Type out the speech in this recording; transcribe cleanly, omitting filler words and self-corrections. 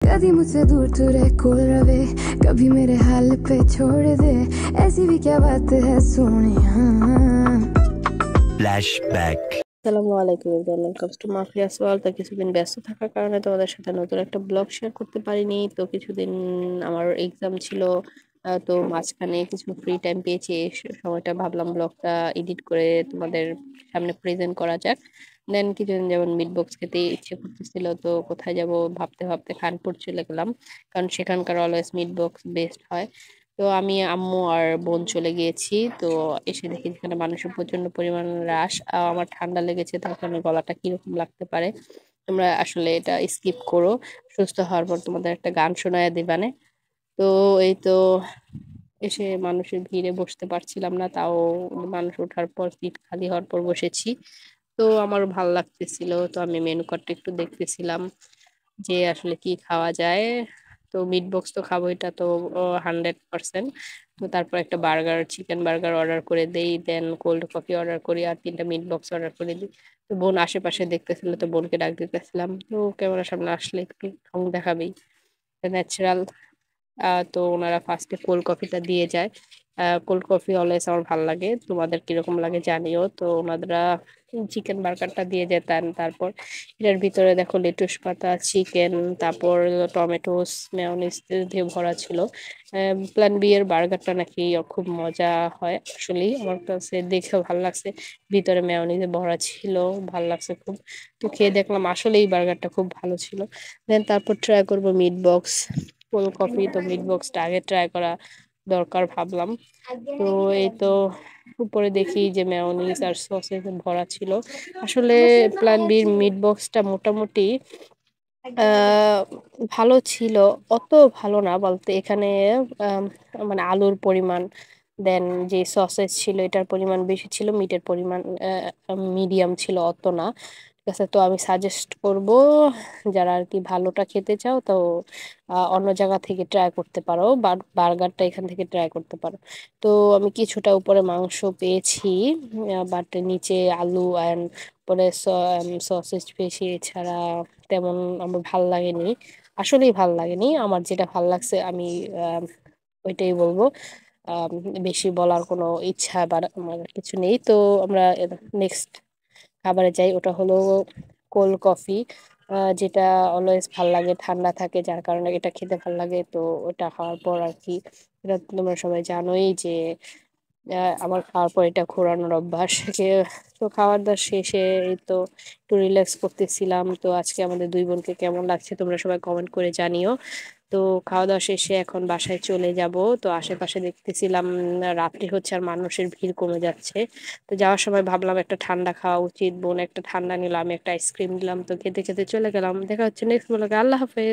कभी मुझसे दूर तू रह कोल रवे, कभी मेरे हाल पे छोड़ दे, ऐसी भी क्या बात है सोनिया। ফ্ল্যাশব্যাক। আসসালামু আলাইকুম everyone, welcome to mafias world. তো কিছুদিন ব্যস্ত থাকার কারণে তোমাদের সাথে নতুন একটা ব্লগ শেয়ার করতে পারিনি। তো কিছুদিন আমার এক্সাম ছিল, তো মাঝখানে কিছু ফ্রি টাইম পেয়েছি। এই সময়টা ভাবলাম ব্লগটা এডিট করে তোমাদের সামনে প্রেজেন্ট করা যাক। দেন কিছুদিন যেমন মিট বক্স খেতে ইচ্ছে করতেছিল, তো কোথায় যাব ভাবতে ভাবতে খানপুর চলে গেলাম, কারণ সেখানকার অলওয়েজ মিট বক্স বেস্ট হয়। তো আমি, আম্মু আর বোন চলে গিয়েছি। তো এসে দেখি যেখানে মানুষের প্রচন্ড পরিমাণ রাশ। আমার ঠান্ডা লেগেছে, তার কারণে গলাটা কিরকম লাগতে পারে তোমরা আসলে এটা স্কিপ করো। সুস্থ হওয়ার পর তোমাদের একটা গান শোনায় দিবানে। তো এই তো এসে মানুষের ভিড়ে বসতে পারছিলাম না, তাও মানুষ ওঠার পর সিট খালি হওয়ার পর বসেছি। তো আমার ভালো লাগতেছিল, তো আমি মেনু কার্ডটা একটু দেখতেছিলাম যে আসলে কি খাওয়া যায়। তো মিট বক্স তো খাবো, এটা তো 100%। তো তারপর একটা বার্গার, চিকেন বার্গার অর্ডার করে দেই, দেন কোল্ড কফি অর্ডার করি আর 3টা মিট বক্স অর্ডার করে দিই। তো বোন আশেপাশে দেখতেছিল, তো বোনকে ডাক দিতেছিলাম। তো ক্যামেরার সামনে আসলে একটু ঢং দেখাবেই, ন্যাচারাল। তো ওনারা ফার্স্টে কোল্ড কফিটা দিয়ে যায়। কোল্ড কফি অলওয়েজ আমার ভালো লাগে, তোমাদের কিরকম লাগে জানিও। তো ওনারা চিকেন বার্গারটা দিয়ে যেতেন, তারপর এটার ভিতরে দেখো লেটুস পাতা, চিকেন, তারপর টমেটোস, মেয়োনিজ দিয়ে ভরা ছিল। প্ল্যান বি এর বার্গারটা নাকি খুব মজা হয়, আসলেই আমার কাছে দেখে ভালো লাগছে। ভিতরে মেয়োনিজে ভরা ছিল, ভালো লাগছে খুব। তো খেয়ে দেখলাম আসলে এই বার্গারটা খুব ভালো ছিল। দেন তারপর ট্রাই করবো মিট বক্স কোল্ড কফি। তো মিট বক্সটা আগে ট্রাই করা দরকার ভাবলাম। তো এই তো উপরে দেখি যে মেয়োনিজ আর সসে ভরা ছিল। আসলে প্ল্যান বির মিট বক্সটা মোটামুটি আহ ভালো ছিল, অত ভালো না বলতে। এখানে আম, মানে আলুর পরিমাণ, দেন যে সসেজ ছিল এটার পরিমাণ বেশি ছিল, মিটের পরিমাণ মিডিয়াম ছিল, অত না। ঠিক আছে, তো আমি সাজেস্ট করব যারা আর কি ভালোটা খেতে চাও, তো অন্য জায়গা থেকে ট্রাই করতে পারো, বার্গারটা এখান থেকে ট্রাই করতে পারো। তো আমি কিছুটা উপরে মাংস পেয়েছি, বাট নিচে আলু অ্যান্ড পরে সসেজ পেয়েছি। এছাড়া তেমন আমার ভাল লাগেনি, আসলেই ভাল লাগেনি। আমার যেটা ভাল লাগছে আমি আহ, ওইটাই বলবো। আম, বেশি বলার কোনো ইচ্ছা বা আমার কিছু নেই। তো আমরা নেক্সট খাবারে যাই, ওটা হলো কোল্ড কফি, যেটা অলওয়েজ ভাল লাগে, ঠান্ডা থাকে যার কারণে এটা খেতে ভাল লাগে। তো ওটা খাওয়ার পর আর কি, এটা তোমরা সবাই জানোই যে আমার খাওয়ার পর এটা ঘোরানোর অভ্যাস তো খাওয়ার দাওয়ার শেষে এই তো একটু রিল্যাক্স করতেছিলাম। তো আজকে আমাদের দুই বোনকে কেমন লাগছে তোমরা সবাই কমেন্ট করে জানিও। তো খাওয়া দাওয়া শেষে এখন বাসায় চলে যাব। তো আশেপাশে দেখতেছিলাম রাত্রি হচ্ছে আর মানুষের ভিড় কমে যাচ্ছে। তো যাওয়ার সময় ভাবলাম একটা ঠান্ডা খাওয়া উচিত, বোন একটা ঠান্ডা নিলাম, আমি একটা আইসক্রিম নিলাম। তো খেতে খেতে চলে গেলাম। দেখা হচ্ছে নেক্সট ব্লগে। আল্লাহ হাফেজ।